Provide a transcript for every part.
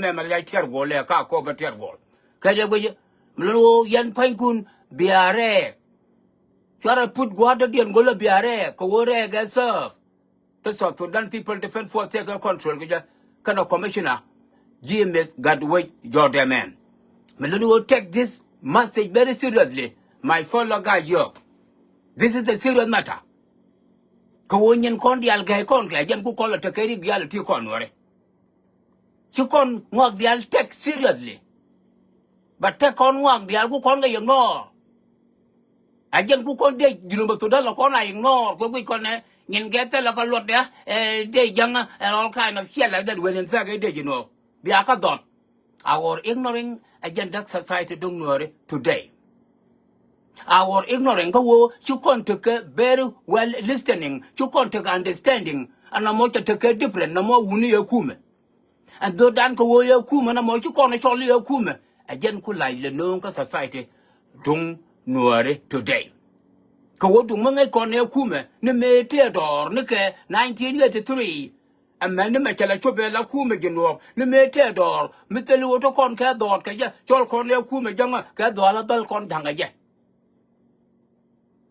me malai tiar go le ka ko ba tiar go ka de go mlo yan pain kun biare chara put go da dien go le biare ko wore ga serve the South Sudan people defend for take control ga kana commissioner GMS Gadway Jordan man mlo will take this message very seriously my fellow guy yo this is a serious matter ko wonyen kon dial ga kon ga jen ku ko la te keri dial ti kon wore ci kon ngok dial take seriously but te kon ngok dial ku kon ga ignore ajen ku kon de jino ba to dal ko na ignore ko ku kon ne nyen gete la ko lot ya de jang all kind of shit like that when in fact de jino bi aka dot our ignoring agenda society don't know today our ignoring go wo you con to very well listening you con to understanding and na mo to different na mo wuni yakume and do dan ko wo yakume na mo you con to yakume again ku lai le no ka society don't know today ko wo du mo ngai kon yakume ne me Theodore ne ke 1983 and man me kala chobe la kume gino ne me Theodore me telu to kon ka dot ka ja chol kon yakume janga ka do la dal kon danga ja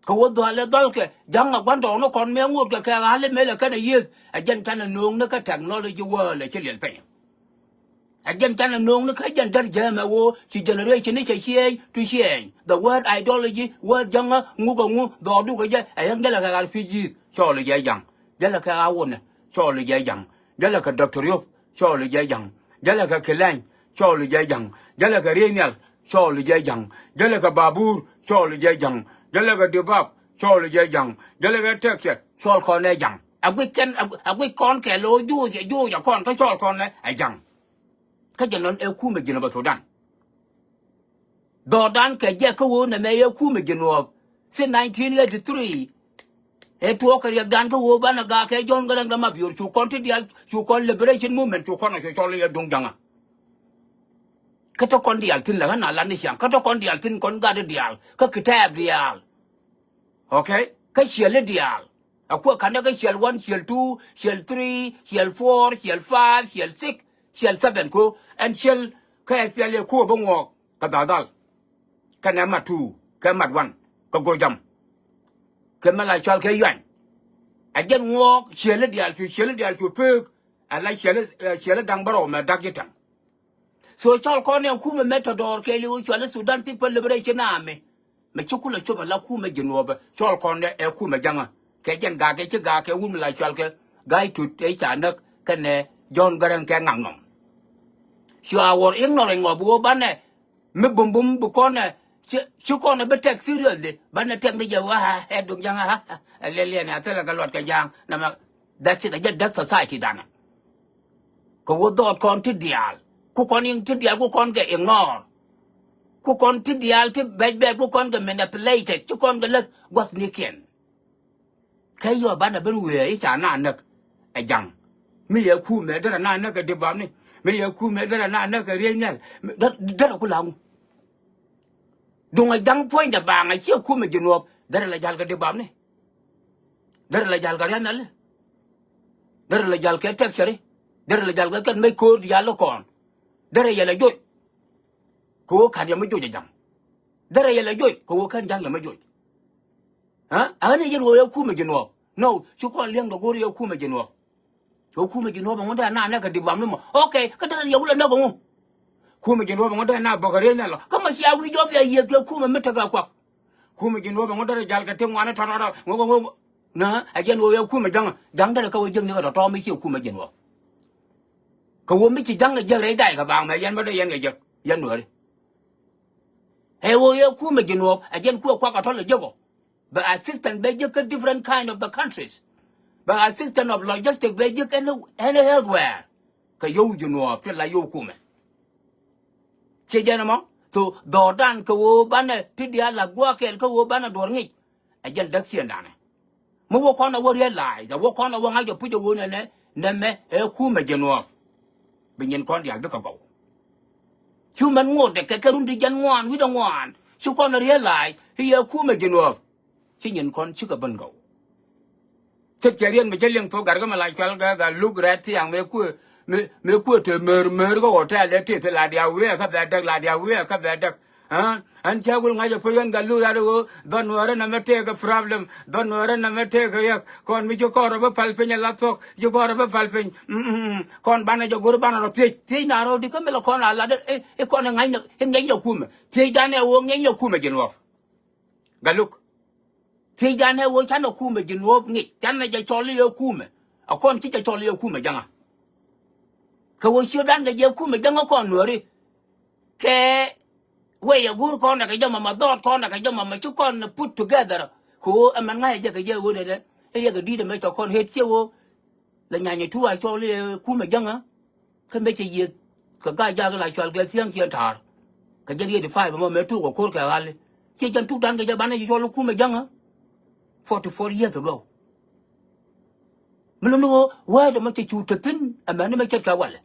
ko do le dol ke janga kwando no kon me ngut ke ka le me le ka ne yis a jen kana nong ne ka technology wo le che le pe a jen kana nong ne ka jen dar je ma wo chi generation ni che che tu che the word ideology word janga ngu ko ngu do du ko je a yang de la ka fiji cho le je jang de la ka a won cho le je jang de la ka doctor yo cho le je jang de la ka kelan cho le je jang de la ka renal cho le je jang de la ka babur cho le je jang Jalaga debab, chol jang, jalaga texture, chol con a jang. A weekend, a week con kello, you your con, chol con a jang. Kajanon el kumagin of Sudan. Dodan ka jacko, the mayor kumagin of since 1983. A talker ya dan go banaga, John Garangama, you continue, you call liberation movement to con a chol a dungjanga. Kata di altin la na la ni siang kata di altin kon ga de dial ka kitab dial okay ka shele dial akwa kana ka shel 1 shel 2 shel 3 shel 4 shel 5 shel 6 shel 7 ko and shel ka shel ko bongo ka dal kana mat 2 ka mat 1 ka go jam ka mala chal ka yan ajen ngok shele dial fi pe ala shele dang baro ma dagitan so chol kon ne kuma metador ke liu chole Sudan People Liberation Army me chukula choba la kuma genoba chol kon ne e kuma janga ke jen ga ke wum la chol ke gai tu te chanak kane John Garang ke ngangnom so our ignoring of wo bane me bum bu kon ne chu kon ne betek seriously bane tek ne jawa he dung janga le ne atela ga lot ka jang na ma that's it again that society dana ko wo dot kon ti dial ku kon ing ti dial ku kon ke ignore ku kon ti dial ti bed ku kon ke manipulated ku kon ke let was niken kay yo bana ben we e cha na nak a jang mi ye ku me dara na nak de bam ni mi ye ku me dara na nak re nyal dara ku lamu dunga jang point da ba nga chi ku me jino dara la jal ga de bam ni dara la jal ga yanal dara la jal ke tek chari dara la jal ga kan me ko dial lo kon dara yala joy ko kan ya ma joy jam dara yala joy ko kan jang ya ma joy ha ana yero ya ku me jino no chu ko liang do go ya ku me jino ko ku me jino ba ngoda na ka di bam no okay ka dara ya wula na go ku me jino ba ngoda na ba gare na lo kama si awi job ya ye ku me meta ga kwa ku me jino ba ngoda jal ka te ngwana tarara ngo na ajen wo ya ku me jang dara ka wo jeng ni ka to mi ku me jino ko wo mi chi jang ge re dai ka bang ma yan ba de yan ge yan no re he wo ye ku me gino ajen ku kwa ka to le jego but assistant be je different kind of the countries but assistant of logistic be je and elsewhere ka yo gino pe la yo ku me che jana mo to do dan ko wo bana ti dia la gwa kel ko wo bana dor ngi ajen dak sien dane mo wo ko na wo realize wo ko na wo nga jo pu jo wo ne me e ku me gino bình con đi ăn biết cầu chú mình ngồi để cái rung đi dân ngoan với đồng ngoan chú con nó lại thì khu mà cái nuột chứ nhìn con chưa có bên cầu chết cái riêng mà chết liên phố cả cái mà lại cho cái lúc ra thì hàng mấy me ku te mer go hotel le ti la dia we ka ba dak la dia we ka ba dak ha an cha gul nga ja poyan galu ra do don wara na mate ka problem don wara na mate ka ya kon mi jo ko ro fal pe la tok jo ko ro fal pe kon bana jo guru bana ro ti na ro di ka me lo kon la de e kon ngai no ku me ti da ne wo ngai no ku me jin wo galuk ti da ne wo cha no ku me jin wo ngi chan na ja cho li yo ku me a kon ti ja cho li yo ku me janga ka wo shi dan ga je ku me janga kon no ri ke we ya gur kon ka jama ma dot kon ka jama ma chu kon put together ko man ngai je ka je wo de e ya ga di de me cho kon het che wo la nya nya tu a cho le ku me janga ka me che ye ka ga ja ga la cho ga siang che tar ka je ye de fa ma me tu ko ko ka wale che jan tu dan ga ja ban ye cho ku me janga 44 years ago me no wa de ma che chu tin a man me che ka wale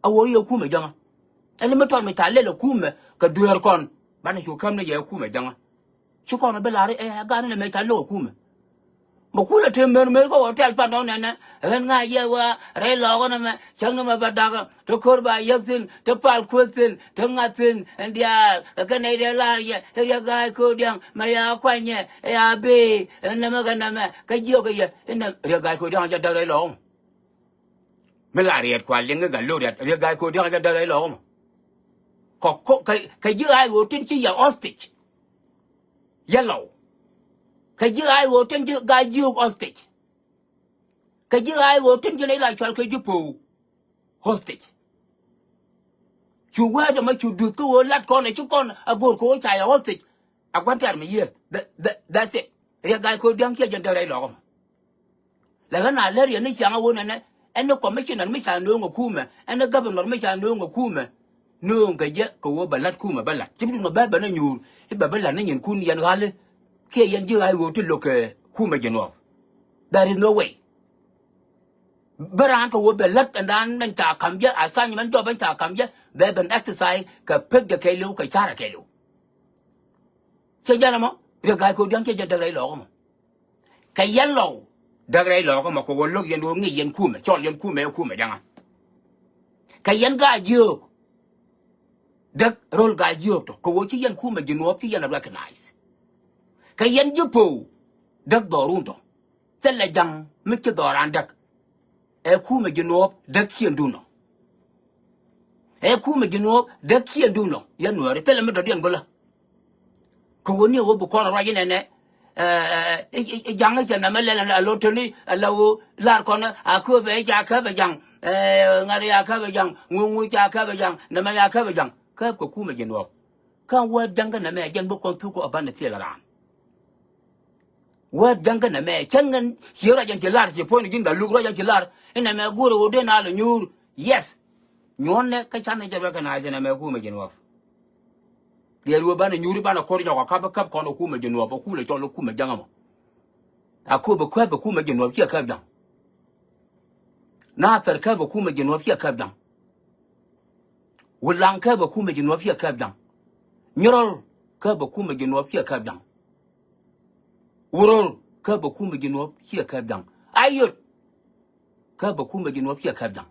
a wo ye ku me janga ani me ton me ta le lo ku me ka duer kon bana chu kam ne ye ku me janga chu kon be la re e ga ne me ta lo ku me mo ku la te mer ko hotel pa no ne ne nga ye wa re lo ko na me chang ma ba da ga to kor ba yaksin to pal kusin to ngatin ndia ka ne de la ye ya ga ko dyang ma ya kwa nye ya be na ma ga na me ka yo ga ye na re ga ko dyang ja da re lo me la re kwa le nga ga lo re ga ko dyang ja da re lo cái dưới ai của trên chỉ là hostage yellow cái dưới ai của trên chỉ gai dương hostage cái dưới ai của trên chỉ này là cho cái dưới phù hostage chú qua cho mấy chú được tôi lát con này chú con à gồm cố chạy hostage à quan trọng mà gì that's it cái gai cô đang kia chân đây đó là cái nào lấy nó chẳng có này anh nó còn mấy chuyện này mấy chàng nuôi ngọc khu mà anh nó gấp nó mấy chàng nuôi ngọc khu mà nương cái gì cô bà lát khu mà bà lát chứ không bà nó nhiều cái bà lát nó nhìn khu nhìn gal kia nhìn chưa ai vô trên lục khu mà nhìn vào there is no way bà ran cô bà lát anh đang bên trả cầm chứ à sao như mình cho bên trả cầm chứ bà bên exercise cái pick the cái lưu cái chả cái lưu xem ra mà được cái cô đang chơi được đấy lọ mà cái yellow được đấy lọ mà cô lúc nhìn đồ nghĩ nhìn khu mà chọn nhìn khu mà chẳng à cái yến gà dược đất roll gà dược đó cô chỉ nhìn khu mà nhìn nó chỉ nhìn là recognize cái yến dược phù đất đỏ run đó sẽ là rằng mấy cái đỏ ran đất ở khu mà nhìn nó đất khiên đun nó ở khu mà nhìn nó đất khiên đun nó yến nữa thế là mấy đứa điên bơ cô nhiều bộ con ra cái này rằng cái chuyện này là lô tuni là là con à cứ về cha khơi về rằng ngay đây khơi về rằng ngu cha khơi về rằng nằm nhà khơi về rằng khơi của khu mà dân nó không qua rằng cái này mẹ dân bộ con thu của bạn này là làm qua rằng cái này mẹ chẳng ngân hiểu ra dân chỉ là chỉ point những đã lúc ra dân chỉ là cái này mẹ guru ở đây nào là nhur yes nhon này cái chăn này cho cái này này mẹ khu mà dân nó dia ruwa bana nyuri bana korja kwa kap kono kuma jenwa ba kule to kuma jangama akuba kwa ba kuma jenwa pia kabdan na tar ka ba kuma jenwa pia kabdan wulan ka ba kuma jenwa pia kabdan nyorol ka ba kuma jenwa pia kabdan wurol ka ba kuma jenwa pia kabdan ayot ka ba kuma jenwa pia kabdan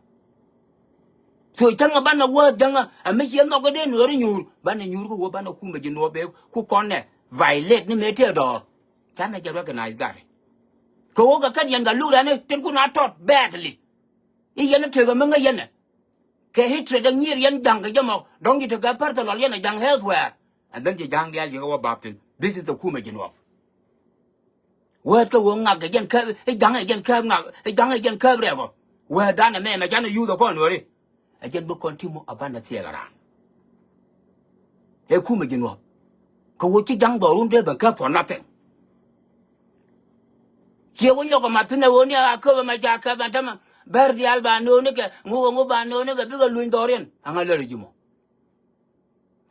so changa bana wa changa ame chi no ko de no ri nyur bana nyur ko bana ku me jino be ku kon ne violate ni me te do chana ja recognize gare ko ga kan yan ga lu da ne ten ku na tot badly i yan te ga menga yan ke hitre da nyir yan jang ga jamo dong gi to ga par to lol yan jang healthware and then ji jang dia ji ko baptin this is the ku me jino word ko wo nga ga yan ka yan ka nga yan ka revo wa da na me jana yu do ko no ri ajen bu continue abanda tiela e kuma jinwa ko wochi jang do runde ban ka for nothing je wonyo ko matne woni ko ma ja ka ban tama berdi alba no ne ke ngo ba no ne ke biga luin doren anga le jimo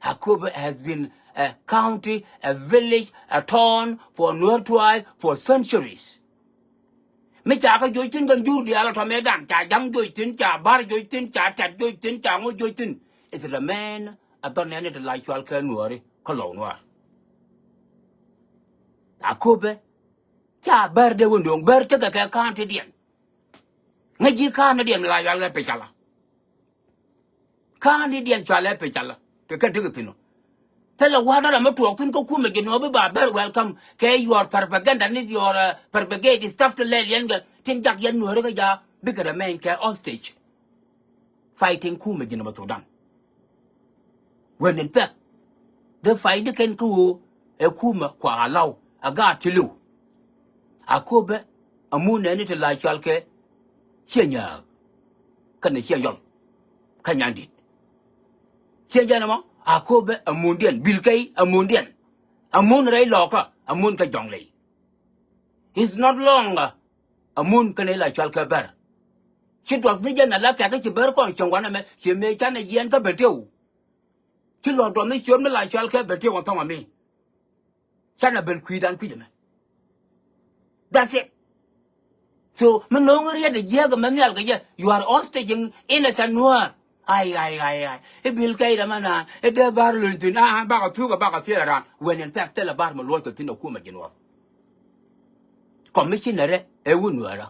Hakuba has been a county, a village, a town for North tribe for centuries. Mấy cha có dối tin gần dư đi là thằng mẹ đàn cha dăng dối tin cha bar dối tin cha chặt dối tin cha ngô dối tin. It's the man ở bên này là lại cho cái nửa đi có lẩu nửa. À cô bé cha bar để vận động bar cho cái county điện. ngaji kan dia la ya le pe chala kan dia chala pe chala te ka te tino tell what I'm not talking to come again over bar welcome ke your propaganda need your propaganda stuff to let younger tin jak yan no ga ja bigger man ke hostage fighting come again about Sudan when in fact the fight can go e kuma kwa law aga tilu akobe amuna ni te la chalke chenya kan che yon kanyandit chenya na mo akobe amundian bilkai amundian amun rai loka amun ka jonglei it's not long amun kan la chalke ber chit was ni jana la ka ke ber kon chongwana me che me chana yen ka betiu chi lo do ni chom la chalke betiu on tama me chana bel kuidan kuidame that's it. So, man no ngari de jaga manyal ka you are hostage innocent noir. Ai. E bil kai da mana e de bar luntin ba ka tu ba ka sira ran when in fact tell bar mo lo ko tin ko ma jinwa. Commissioner e wunwara.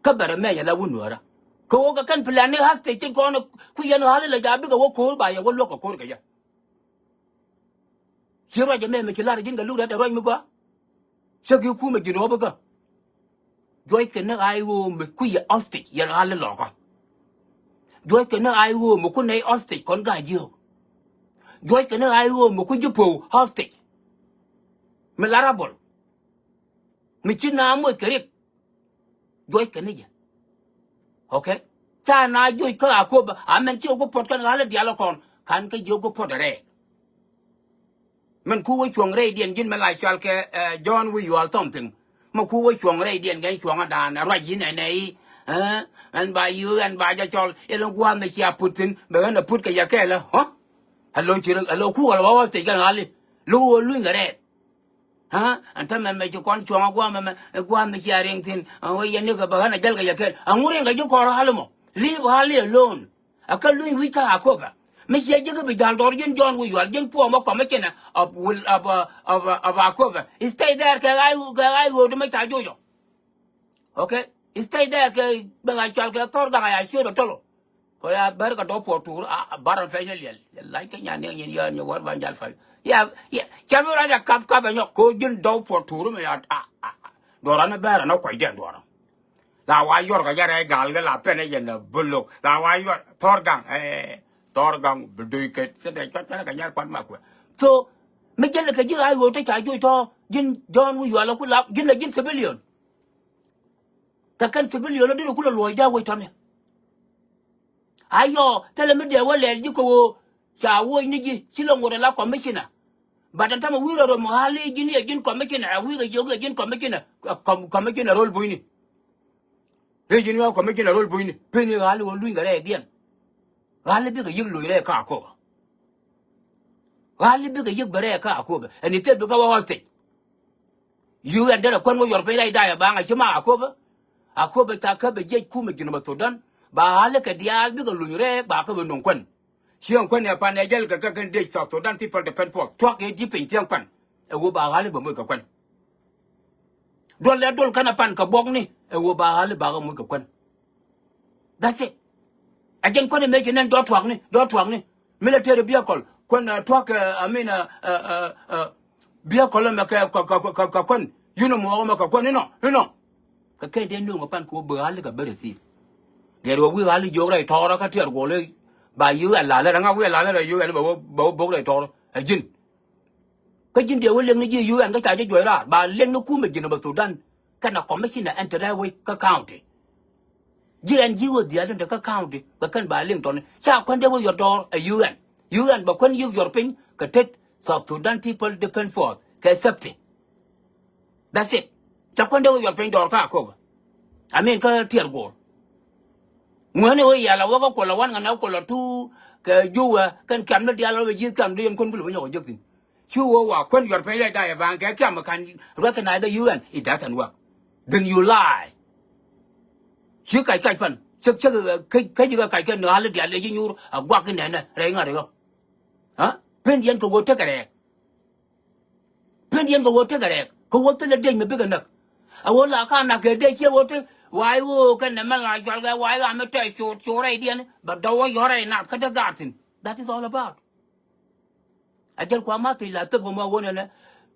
Ka bara me ya la wunwara. Ko ka kan plan ni hostage tin ko no ku yano hala la jabi ka wo ko ba ya wo lo ko ka ya. Sira je me kilara jinga lu da ro mi kwa. Sagi ku ma jinwa ba ka. Joy ke na ai wo me ku ya hostage ya hala lo ka. Joy ke na ai wo mo ku nei hostage kon ga jio. Joy ke na ai wo mo ku jupo hostage. Me larabol. Me china mo kerik. Joy ke ne. Okay? Cha na joy ka akoba amen chi ko pot kan hala dialo kon kan ke jo ko pot re. Men ku wo chuang re dien jin me lai chal ke John wi yal tom ting. Mo ku wo chuang re dien ga chuang da na ra yin nei and by you and by ja chol elo gwa me chia putin be na put ka ya ke la ha hello chi hello ku wa wa te kan ali lu lu ngare ha anta me jo kon chuang gwa me chia ring tin o ye ne ga ba na jal ga ya ke angure ga jo ko ra halmo leave hali alone akal lu wi ka akoba me chia je ga be dal dor jin John wi yal jin po mo ko me kena of akoba stay there ka ai wo de me ta jo yo okay stay there ke bela chal ke tor ga ya shiro tolo ko ya ber ka do po tur baran fe ne lel like nya ne yin ya ne war ban jal fa ya chamu ra kap ka ba ko jin do po tur me ya do ra ne ber na ko ide do ra la wa yor ga ya re gal ga la pe ne yen bulo la wa yor tor gang bu ke se de ka ga nya kwat ma ko so me jel ka ji ai go te cha ju to jin John wu yo la ku la jin civilian kan civilian lo dinu kula loy da way tane ayo tele me de wale ji ko cha wo ni ji silo ngore la commissioner badanta ma wiro ro mahali ji ni jin commissioner wi ga jogo jin commissioner role boy ni re jin wa commissioner role boy ni pe ni gali wo lu ngare dien gali bi ga yig loy re ka ko gali bi ga yig bare ka ko and it be ka wa hostage you and there kon wo yor pe dai da ba nga chima ko ba akobe ta ka be je ku me gina Sudan ba hale ka dia bi ga lunyure ba ka be non kwen chion kwen ya pan ejel ka kan de South Sudan people depend for twak e di pe tiang kwen e wo ba hale ba mo ka kwen dol kana pan ka bok ni e wo ba hale ba ga mo ka kwen that's it ajen kwen me gina do twak ni military vehicle kwen twak vehicle me ka kwen you know mo ka kwen no ka ke den no pan ko ba hal ka beresi gero wi hal jo rai tora ka tiar go le ba yu la la nga wi la la yu en bo rai tora ajin ka jin de wele ngi yu en ka cha je ra ba len no ku me jin ba Sudan kana commissioner enter way ka county jiran jiwo dia den ka county ba kan ba len ton cha kwan de wo your door a un ba kwan yu your pin ka tet South Sudan people depend for ka accept that's it cha kwende wo yor pen dor ka ko amen ka tier go ngwane wo ya la wo ko la wan na ko la tu ka juwa kan kam na dia la we ji kam de kon bulu nyo jokin chu wo wa kwen yor pen da ya ban ka kam kan recognize the UN it doesn't work then you lie chi kai fan chak kai ji kai kan na la dia le ji nyur gwa kin na re nga re go ha pen yen ko wo te ka re pen yen ko wo te ka re ko wo te le de me be ka na awola ka na ke de che wo te why you can never like why I'm a tell short idea, but don't you're not cut a garden. That is all about. I just want my feel like the woman one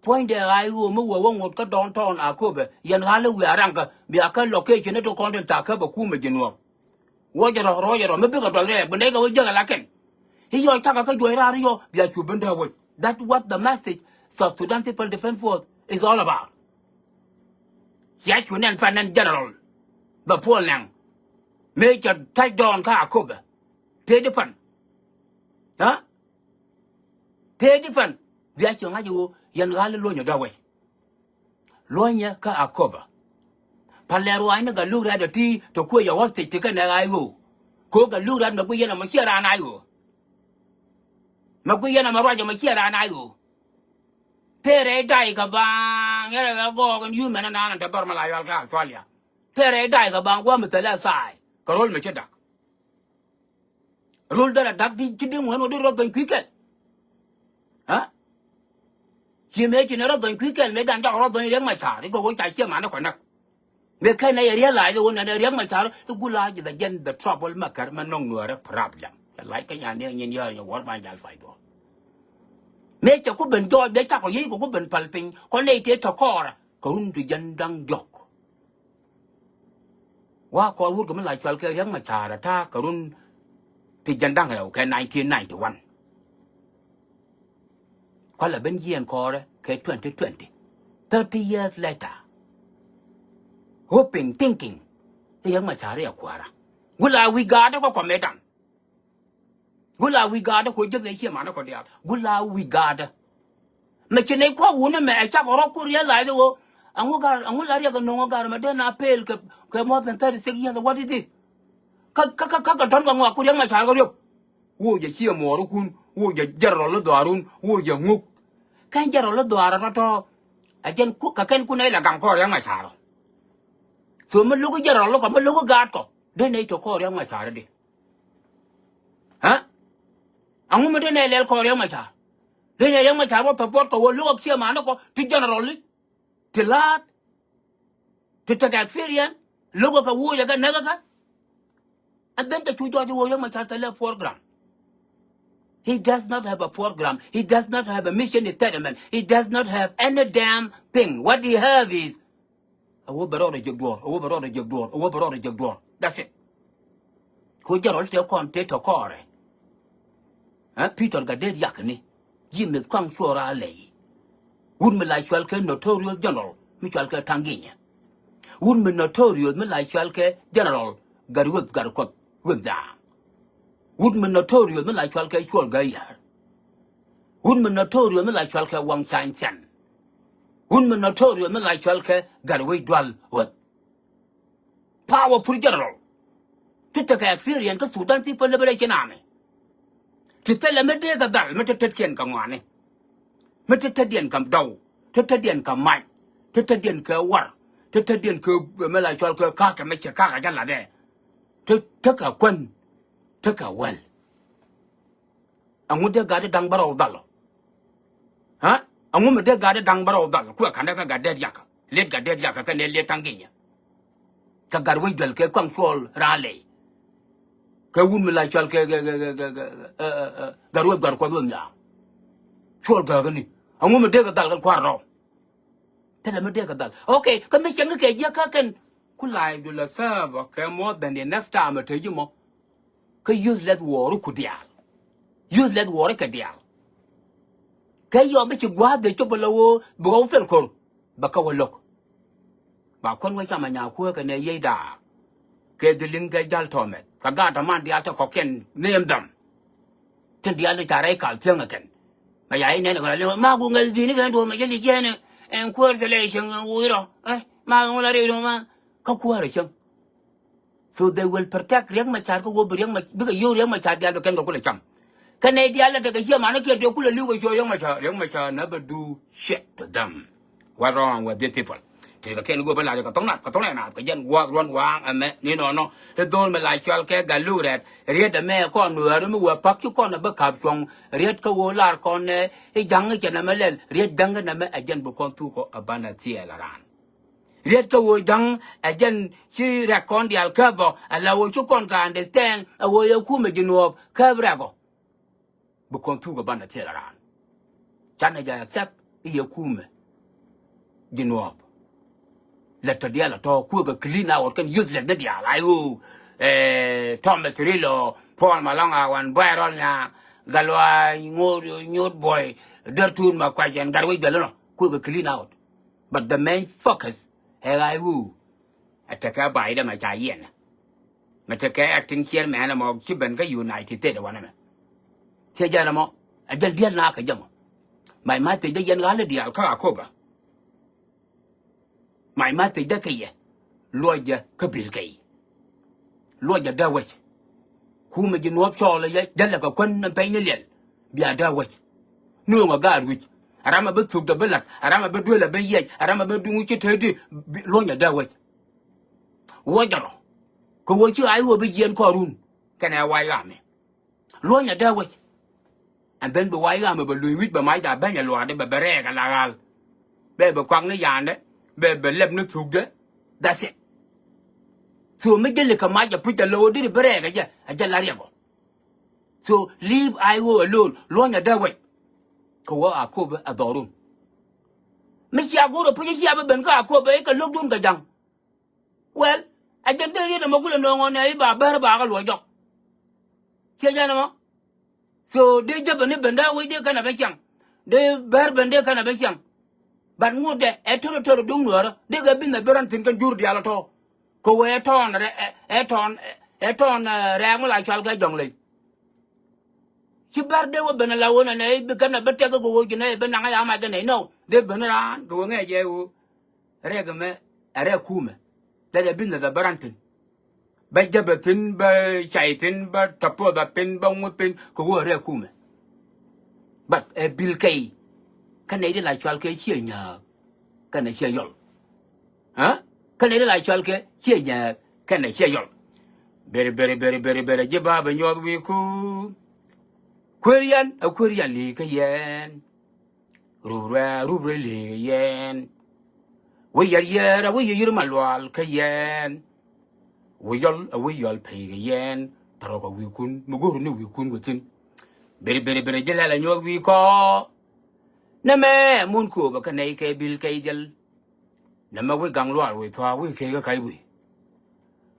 point there I will move won't cut downtown Akobe, Yanhala we are be a location to content Takaba Kuma General. Roger or Roger or maybe but they go with Jalakan. He your Takaka Jorario, be a Cuban way. That's what the message South Sudan people defend forth is all about. Yes, you nan fan general. The poor lang. Major take down Kakoba. Take the fun. Huh? Take the fun. Yes, you have yan rally lonya that way. Lonya Kakoba. Palero I never look at the tea to quit your hostage to can I go. Cook a look at Maguyan and Machira and I go. Maguyan and Maraja Machira and I go. Tere dai ka bang era go and you man and to Dormala Yalga Solia. Tere dai ka bang one with the left side. Carol Machedak. Rule that a duck didn't want to do rock and quicket. Huh? She made you not going quick and made and rock on my child. Go with I hear man. They can realize the one and a young child to go large again the trouble maker man no problem. Like a young in your what my child fight. Make a couldn't joy, they tackle you, couldn't pulping, collated to core, couldn't to Jandang Jock. Walk all would come like Chalka young Machar attack, Karun to Jandang, 1991. Call a Benji and Core, K2020. 30 years later. Hoping, thinking, the young Machari acquire. Will I we guard a cometan? Will we guard a quid they hear Manacodia? Will we guard? Machine qua woman may a chap or realize the and who got and will I no got Madonna pale more than 36 years. What is this? Kaka could young Machario. Would you hear more? Would you Gerald Darun? Would you mook? Can Gerald Dara at all? Again, cook a can kunela gancor young Macharo. So me look at Gerald look at me look at Gatco. Then they to call young Machardi. Huh? A woman didn't call young Machar. Then a young Machar to port will look here, Manaco, to generally, to lad, to take experience, look at a wood again, never got. And then the two George William Machar left program. He does not have a program. He does not have a mission statement. He does not have any damn thing. What he have is a overall jug door, overall jug door, overall jug door. That's it. Could you also contact a core? Peter got dead yakni. Jim is come sure I lay. Wouldn't me like Shalke notorious general, Michalke Tanginia. Wouldn't me notorious me like Shalke general, Garwood Garcot, with that. Wouldn't me notorious me like Shalke Shulgayar. Wouldn't me notorious me like Shalke Wang Shine Sen. Wouldn't me notorious me like Shalke Garway Dwell with powerful general. To take experience because Sudan People Liberation Army. To tell a medega dal, Metatedian come one. Metatedian come dow, Tetedian come mine, Tetedian care war, Tetedian care Melachal Kaka make a Kaka there. To take a quen, take a well. And would they got a dung barrel dollar? Huh? A woman they got a dung barrel dollar, quick and never got dead yaka. Let got dead yaka can let Tanginia. Kagarway del Control Raleigh. Woman like Chalke Garwood Garquaduna. Chol Gargani. A woman take a dal quarro. Tell him a take a dal. Okay, come make young Yaka can. Could I do la serve okay more than enough time to you more? Could use let war could deal. Use let war a deal. Can you make you guard the chopolo, Bothel cor, Bakawa look. Bakon was a mania work and a yeda. Get the link Jal Tomet. Kagata man the altar cocken name them. Till the other Tarekal Tingakan. My I never Magungal vinegar to my jelly jen and quartelation and widow. Eh, Magunga, Coquaration. So they will protect young Macharco will bring my bigger you young Machar the can go chum. Canadian take a here manaki to pull a lure your young Machar never do shit to them. What wrong with the people? Thì cái người bên lại có tông này nào cái dân qua run qua anh mẹ như nó cái tôi mà lại cho cái gà lúa đấy riết để mẹ con nữa nó mới qua bắt chú con là bất hợp trong riết cái vô là con cái trắng cái chân nó mới lên riết trắng cái nó mới dân bộ con thu có ở bên là thiệt là ran เรียกตัวดังอาจารย์ชื่อแรกคนเดียวแค่บอกเราชุกคนการ understand เอาไว้คู่ไม่จีนวบแค่แรกก็บุคคลทุกบ้านเที่ยวร้านฉันอาจจะ accept อีกคู่ไม่จีนวบแล้วตอนเดียวเราตัวคู่ก็ clean out กัน useless เดียวอะไรกูทอมเบสริโลพอมาลองวันไบรอนเนี่ยกัลวายงูบอยเดิร์ทูนมาควายยันการไว้เดี๋ยวแล้วคู่ก็ clean out but the main focus เฮ้ยกูแต่แค่ไปได้มาใจเย็นนะมันจะแค่ acting เชียร์แม่นะมั้งคิดเป็นก็อยู่ในที่เตะวันนั้นมั้งเชื่อใจนะมั้งอาจารย์เดียนนักก็ยังไม่มาติดได้ยันกันเลยเดียวเขาอาคบไม่มาติดได้กี่ลอยจะก็บิลกี่ลอยจะได้เว้ยคู่มันจะนวบชอเลยยันแล้วก็คนนั่นไปนี่เลี้ยบียได้เว้ยนู่นมาการวิอารามมาเป็นสุกดับเบิลลัดอารามมาเป็นด้วยละเป็นยัยอารามมาเป็นดูจิตเธอที่ลอยจะได้เว้ยว่าจะหรอก็ว่าชื่อไอ้วัวไปเยียนคอรุนกันเอาไว้กันเนี่ยลอยจะได้เว้ยอันเป็นไปไว้กันแบบลุยวิทย์แบบไม้จ่าแบงอย่าหลวดได้แบบแรกกันละกันแบบควังนี่ยานเด้แบบเล็บนึกถูกเด้ that's it so ไม่ได้เลยขมาจะพูดแต่โลดิแบบแรกกันจ้ะอาจจะลาเรียก so leave I go alone ลอยจะได้เว้ยเขาว่าอาคูบอาดอรุนไม่ใช่อาคูเราพูดยังเชื่อเป็นก็อาคูไปก็ลูกดุนกันจัง well อาจารย์เดี๋ยวนี้มาคุยเรื่องงานเนี่ยบ้าบ้าก็รวยจอกเชื่อใจนะมั้ง so เดี๋ยวจะเป็นนี่เป็นได้ไว้เดี๋ยวกันนะไปเชียงเดี๋ยวเป็นเดี๋ยวกันนะไปเชียงบัดงูเดี๋ยวทอดดุงเหนือเดี๋ยวก็บินในบรันถึงกันจูดเดียวละทอก็ว่าทอนแรงมาหลายชาลก็จังเลยชิบาร์เดี๋ยวเป็นอะไรวะเนี่ยเป็นกันเป็นเจ้าก็กูจะเนี่ยเป็นนางยามากันเนี่ย no เดี๋ยวเป็นร้านกูว่าไงเจ้าเรียกมั้ยเรียกคู่มั้ยเดี๋ยวบินในบรันถึงไปจะไปถึงไปใช้ถึงไปทับพวกแบบเป็นบางวันเป็นกูว่าเรียกคู่มั้ยบัดบิลกี้กันไหนได้หลายชาลก็เชี่ยหยากันไหนเชี่ยยอลฮะกันไหนได้หลายชาลก็เชี่ยหยากันไหนเชี่ยยอลเบรเจ็บบ้าเป็นยอดวิคูKorean li ka yen rubra li yen we yara we yir malwal ka yen we yol pe ka yen taro ka wi kun muguru ni wi kun gutin bere jela la nyog wi ko na me mun ko ba ka nei ke bil ke jel na ma we gang lwal we thwa we ke ka kai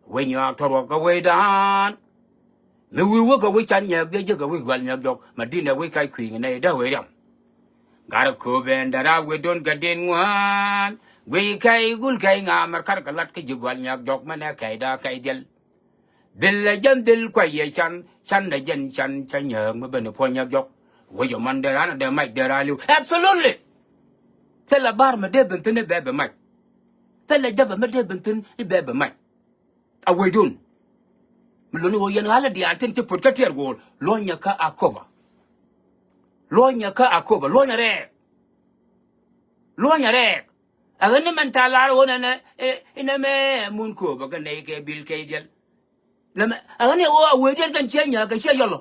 we nyak taro ka we dan me we work away chan nya be je ka we gwal nya jok ma din na we kai khwi ne da we ram gar ko ben da we don ga den wan we kai gul kai nga mar kar ka lat ke je gwal nya jok ma ne kai da kai dil la jan dil kwa ye chan da jan chan nya ma ben po nya jok we yo man da na da mai da ra lu absolutely c'est la bar me de ben tene be mai c'est la jaba me de ben tene be mai a we donมันลุ้นว่ายันหาละเดียร์เช่นจะพูดก็เทียร์กูล้วนยาข้าอาโคบะล้วนยาแรกอันนี้มันตาลาโรนั่นนะนั่นแม่มุนโคบะกันในแกบิลเคเดียลนั่นแม่อันนี้ว่าเวทีกันเชียร์เนี่ยกันเชียร์ยอล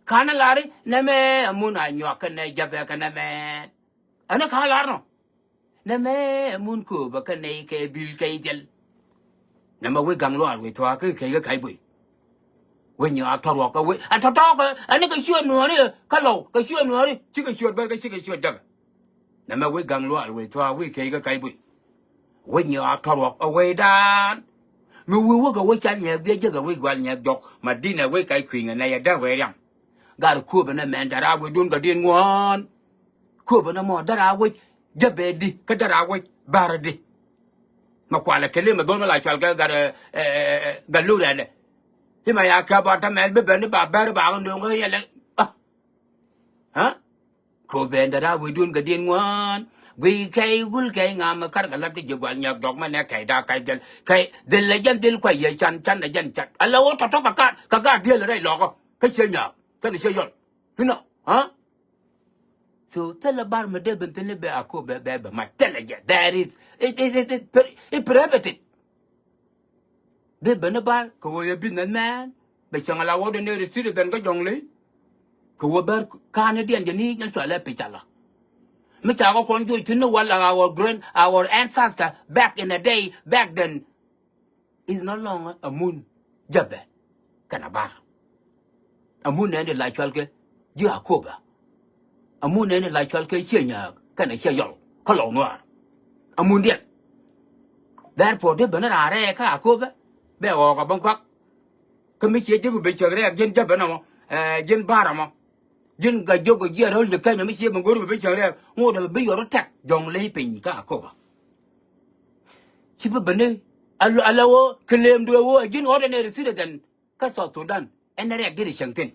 ข้านั่นลารีนั่นแม่มุนอันยอกันในจับกันนั่นแม่อันนี้ข้าลาร์เนาะนั่นแม่มุนโคบะกันในแกบิลเคเดียลนั่นมาเวกังล้อเวทัวร์ก็ใครก็ใครไปเวเนาะทอร์ก็เวทอร์ก็อันนี้ก็ช่วยหนูนี่ก็โลก็ช่วยหนูนี่ชิก็ช่วยเบอร์ก็ชิก็ช่วยจังนั่นมาเวกังล้อเวทัวร์เวใครก็ใครไปเวเนาะทอร์ก็เวดานมีเวก็เวจันเนี่ยเบี้ยจะก็เวกวนเนี่ยจอกมาดินเวใครคุยกันในได้เวยังการคู่เป็นแมนดาราเวดุนก็ดินงอนคู่เป็นหมอดาราเวจะเบดีก็ดาราเวบาร์ดีมาควาละเคลีมาโดนมาหลายชัลก็กันลูกเลยที่มาอยากขับรถทำไมแบบนี้บ้ากันดูก็เรียกเลยฮะคู่เป็นดาราวิดุนก็ดีงวนวิใครกุลใครงามมาคัดกันแล้วที่จะกวนอยากดอกมันเนี่ยใครด่าใครเดลเลยยันเดลควายยันเลยยันจัดอะไรวะทอกักเดียร์เลยหรอกก็เชียร์เนี่ยก็เชียร์ยอดเห็นเนาะฮะso tell about me de bentene be akobe be my tell ya that is it prohibited de benabar ko ya binan man be changala wo de ne reside dan ga jongle ko bar kana dian jani nyan so la pe chala Me chago konjo to know what our ancestor back in the day, back then, is no longer a moon. Jabe, kanabar. A moon ended like chalke, Jacoba. A moon ended like chalke, Chenya, kana chayol, colon noir. A moon yet. Therefore, the banana reka, cover, bear or a bangkok. Committee to be a gen jabanamo, gen baramo. Jin ga jogo year hold the kind of Michigan and go to be a more than a big or attack, John Lapin, Kakoba. Chipa Bene, allow claim to a war, again ordinary citizen, Castle to done, and the reg did it shantin.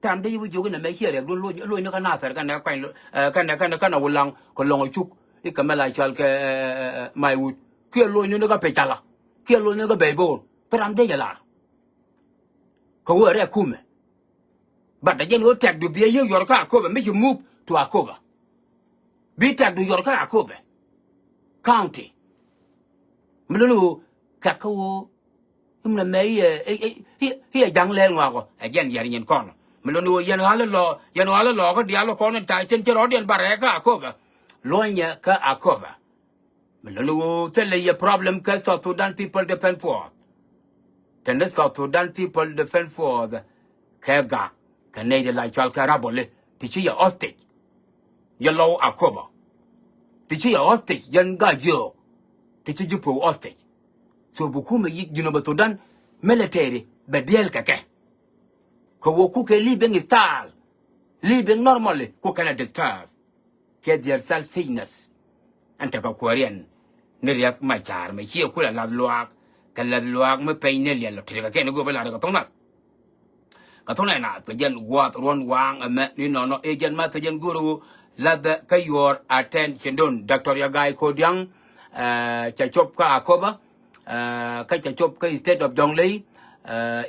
Time they were joking and make here a good look another kind of long, Colonel Chuk, Ikamela Chalke, my wood, kill Lonuga Petala, kill Lonuga Babel, Tram de la. Coere Kume. But the general tag to be a your car cover, make you move to a cover. Be tag to your car cover. County. Mulu, Kakao, here, young Lenwago, again, Yarian corner. Melonu, Yanala law, the other corner, Titan, Gerodian Baraka cover. Lonya ka a cover. Melonu, tell you a problem, because South Sudan people depend for. Then the South Sudan people defend for the Kerga. Canadian like Chalcarabole, teach you hostage. Yellow a cover. Teach you hostage, young guy, you. Teach you po hostage. So Bukuma you know, but done military, but deal kake. Kowokuke living style. Living normally, who can disturb. Get their selfishness. And take a Korean. Neriak my charm, here could a love luak. Can love luak, me pay nearly a take again go below the tongue. Katona na kajan wat ron wang amet ni no agent ma kajan guru lada kayor attention don Dr. Yagai Kodyang chachop ka akoba ka chachop ka state of Jonglei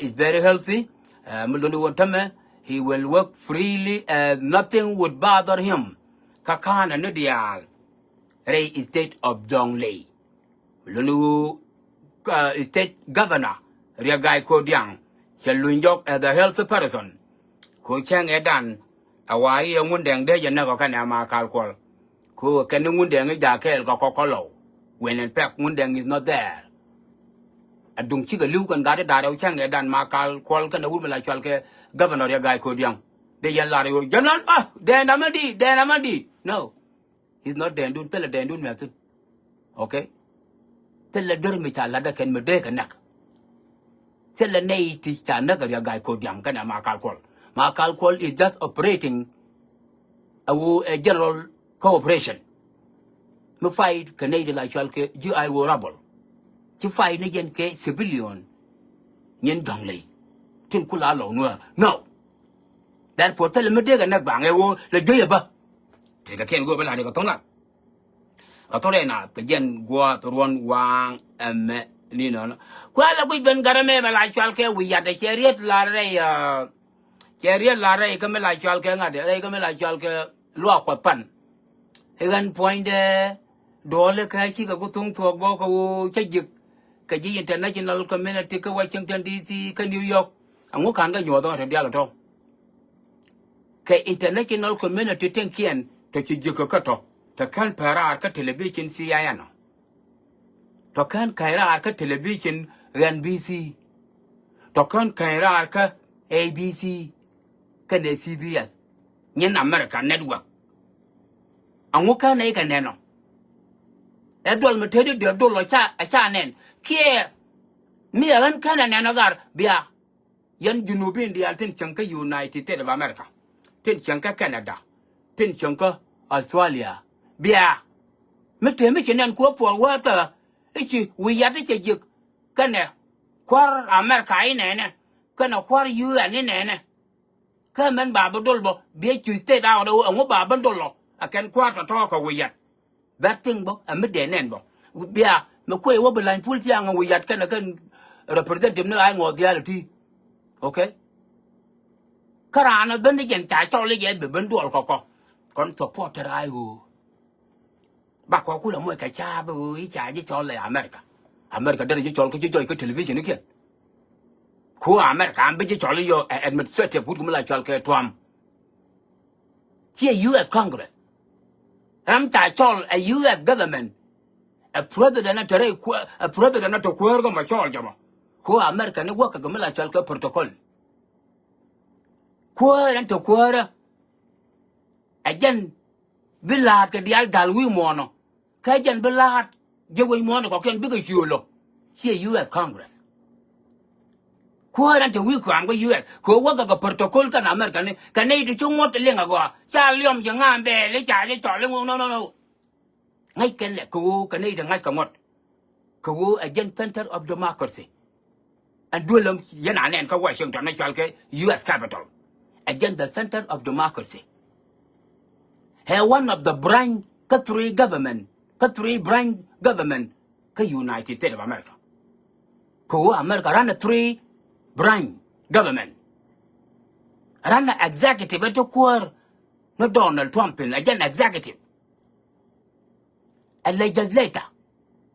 is very healthy mulundu watame he will work freely nothing would bother him kakana nudial rei state of Jonglei mulundu state governor Yagai Kodyang Chalunjok as a healthy person. Ko chang edan awai ngun deng de yana ko kana ma kalkol. Ko kan ngun deng ja kel ko kokolo. When in fact ngun deng is not there. Adung chi ga lu kan ga da da chang edan ma kalkol kan ul mala chal ke governor ya gai ko diang. De yan la yo janan ah de namadi. No. He's not there dun tell den dun method. Okay? Tell the dur mi cha la da ken me de kan nak. Tell the nay to another guy called Yankana Makalkol. Makalkol is just operating a general cooperation. No fight Canadian like Chalke, GI war rubble. You fight again civilian Yen Dongley. Tinkula no. No. That for tell me dig a neck bang, I will the Jayaba. Take a can go behind the Tona. A Torena, the Jen Gua, the one wang and met. Nino, quite we been got a member like Chalke, we had a chariot lare, come like Chalke, they come like Chalke, lock what pan. Again, point there, Dole Kachi, a good thing to a Boko, Chajik, Kaji International Community, Washington DC, New York, and what kind of you don't have the other. International Community think in to Chijikoto, to can para television CIano. Tokan kaira arka television NBC. Tokan kaira arka ABC. Kan CBS. Nyen American Network. Anguka na ika neno. Edwal metedi de dolo cha nen. Kie mi agan kana neno gar bia. Yan junubin di altin chanka United States of America. Tin chanka Canada. Tin chanka Australia. Bia. Mete mi chenen ko por wata. Ichi we yada chejik kana kwar America ine kana kwar UN ine kamen baba dolbo be chu state out o ngo baba dollo akan kwar to ko we yat that thing bo amede nen bo bia me ko e wo belan pul ti ang we yat kana kan representative no ai ngo diality okay karana ben jen cha cho le ye be ben dol ko kon support rai ho bà có cú là mua cái cha với cha với cho lại America đây là cho cái television nữa kìa khu America bây giờ cho lại administrative cũng là cho cái Trump chia US Congress ram ta chol a US government a president to kwer go ma chol jama ko America ne wo ka ga mala chol ka protocol kwer to kwer ajan bilat ka dial dal wi mono ka jan bilat je wi mono ko ken biga hiolo here US Congress kwer to wi kwan go US ko wo ga protocol ka America ne ka ne to chungot lenga go cha liom je ngambe le cha je chol le no ngay ken le ko ka ne da ngay ka ngot ko ajan center of democracy and dulam yana nen ka Washington national ke US capital again the center of democracy one of the branch three branch government ka United States of America ko America ran a three branch government ran a executive to core no Donald Trump again executive a legislator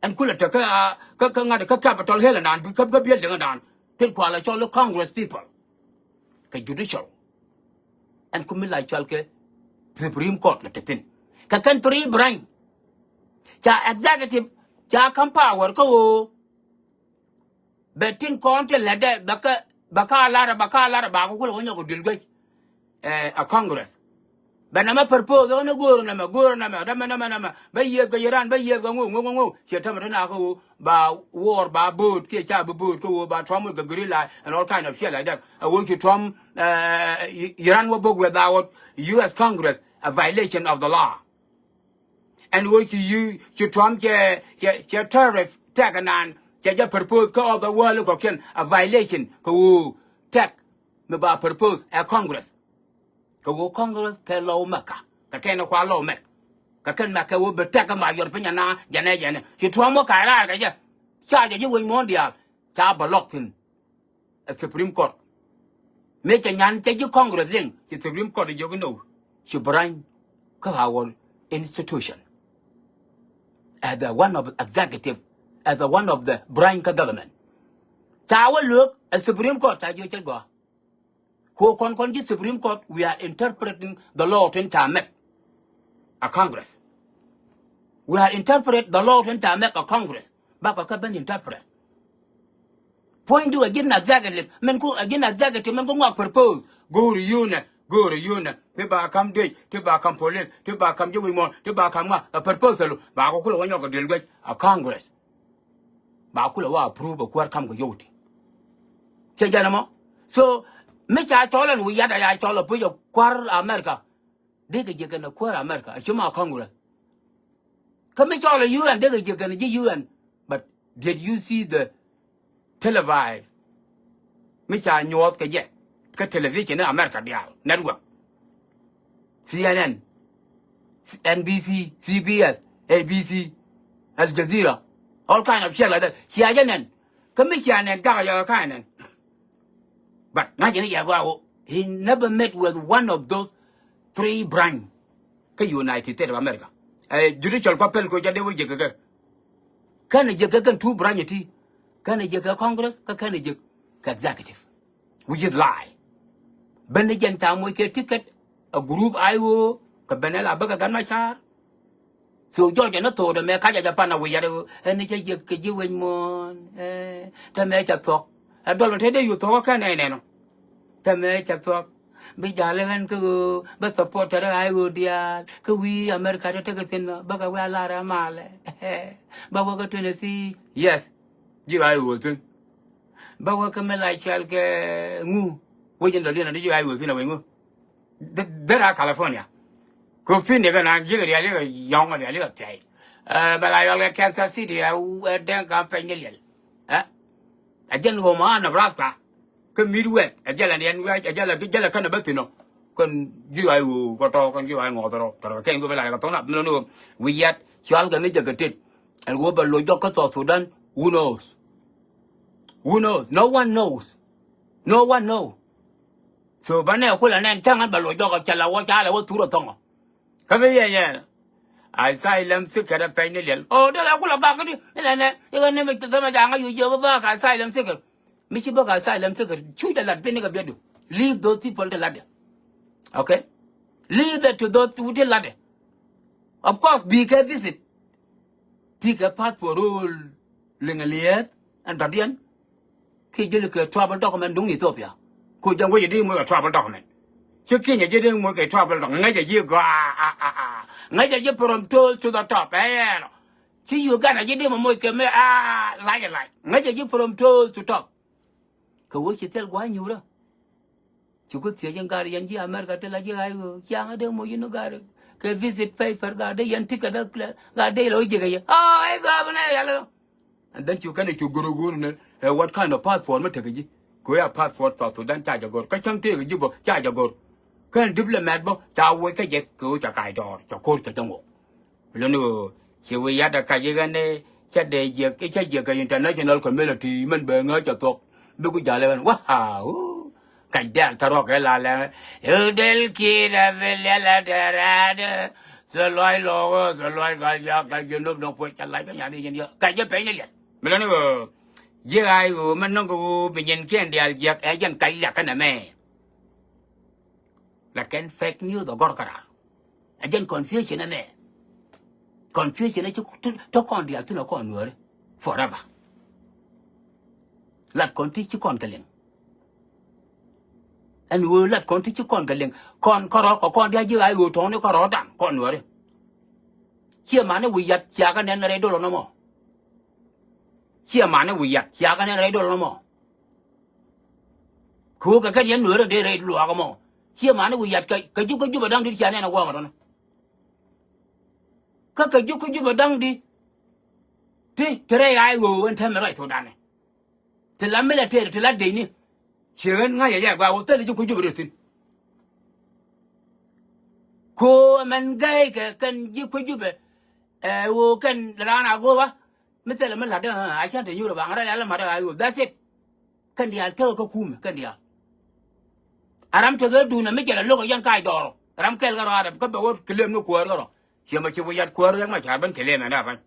and kula ta ka ngada ka capital hill nan ka building nan til kwala cho Congress people ka judicial and kumila chal ke Supreme Court la tetin ka kan three branch cha executive cha kan power ko betin county la de baka lara ba ko kula wonya ko dilgay a Congress banama purpose on go na ma ba ye ga Iran ba ye ga ngo che tamata na ko ba war ba boot ke cha ba boot ko ba Trump ga gorilla and all kind of shit like that I want you Trump Iran will book without US Congress a violation of the law and what you Trump ke tariff taganan che ja purpose ko the world ko ken a violation ko tag me ba purpose a Congress ko Congress ke law maka ka ken kwa law me ka ken maka wo beta ka ma yor penya na jane ki Trump ka ra ka ja cha ja wi mondial cha block tin a Supreme Court me cha nyan cha ji Congress din ki Supreme Court jo no shi brain ka our institution as the one of executive as the one of the branch government cha wo look a Supreme Court ta jo cha go ko kon the Supreme Court we are interpreting the law to make a Congress we are interpret the law to make a Congress ba ka ban interpret point do again executive men ko again executive men ko ngak propose go to union te ba kam de te ba kam police te ba kam jo mo te ba kam a proposal ba ko ko wanyo ko delgate a Congress ba ko wa approve ko kam ko yoti che jana mo so me cha cholan wi yada ya chola pu yo kwar America de ge ge na kwar America a chuma Congress ka me chola UN de ge ge ji UN but did you see the televised me cha nyot ke je ka television in America dia network CNN NBC CBS ABC Al Jazeera all kind of shit like that here janen ka me cha nen ka ya ka nen but he never met with one of those three branch ka United States of America judicial papel ko jade wo jega kan jega kan two branch ti kan jega Congress ka executive we just lie ben jenta mo ke ticket a group ayo ka benela baga gan machar so Georgia no to de me ka ja pana we yade ni je ke ji wen mon ta me cha tok a dol te de yu to ka ne no ta me cha tok bi ja le gan ko ba support ra ai go dia ko wi America te ke tin ba ka wa la ra male ba wo ka Tennessee yes ji ai go tin ba wo ka me la chal ke ngu wo jin do ni na ji ai go tin na we ngu de ra California ko fin ne ga na ji ga le yong ga le tai ba la yo le Kansas City den ka pe ni le ajen go ma na brata ke Midwest ajala ni ajala kana batino kon ji ai go to kon ji ai ngo to ken go bela ka to na no we yet chal ga ni jagatit and go ba lo jo ka to Sudan who knows no one knows so bane ko la nen changan ba lo jo ka chala wa cha la wa turo tongo ka be ye asylum seeker pe ni le o de la ko la ba ka ni le ne e ne me to ma janga yu jo ba ka asylum seeker me ki ba ka asylum seeker chu de la be ni ga bedu leave those people the ladder okay leave that to those who the ladder Of course, big a visit. Take a passport rule, Lingaliet, and Guardian. Kijil travel document dung Ethiopia. Could you wait a travel document? Chicken, you didn't work a travel document. You go, Naja, you put them to the top, eh? See, you got a giddy like it like. Naja, you put them to top. Go what you tell why you you could see young guardian, America tell a young demo, you know, got it. Visit paper, got the young ticket, got day logic. Oh, I got and then you can you go, what kind of passport, Mataki? Go passport for Sudan, charge a go, catching take a jibbo, charge a go. Can diplomat bo, cha wake a jet, go to Kaidor, to court to Tongo. Luno, here we had a Kajigane, chat day, it's a jig international community, men burn out your talk. Bugujalevan, wow, Kaidal Tarok, Udel Kid, a Villa Derada, the Loy Logo, the Loy Gayak, you know, no point like a Yanni, Kaja Penny. Melano, I woman no go begin candy, I'll get agent Kayak and a man. Like an fake news the Gorkara. Again, confusion and confusion to con the Altino Conway forever. Let continue conquering. And we'll let continue conquering. Con Corok or con the idea I will turn the Corodan, Conway. Here, man, we yet Yagan and Redol no more. Here, man, we yet Yagan and Redol no more. Cook a Canadian word de Red Luagamo. Here, man, we yet could you down the China and a woman. Could you down the Today I will and tell me right to Danny. Till I'm military till that day. She went, I will tell you could do it. Ko man gay can you could you be who can run a go? Mr. Melada, I can't tell you about I will. That's it. Can the tell Cocoon, can the Aram to go to make a look at young Kai door. Ram Kelgar, got the word Kilim no quarter. She much we had quarter much haven't Kilim and haven't.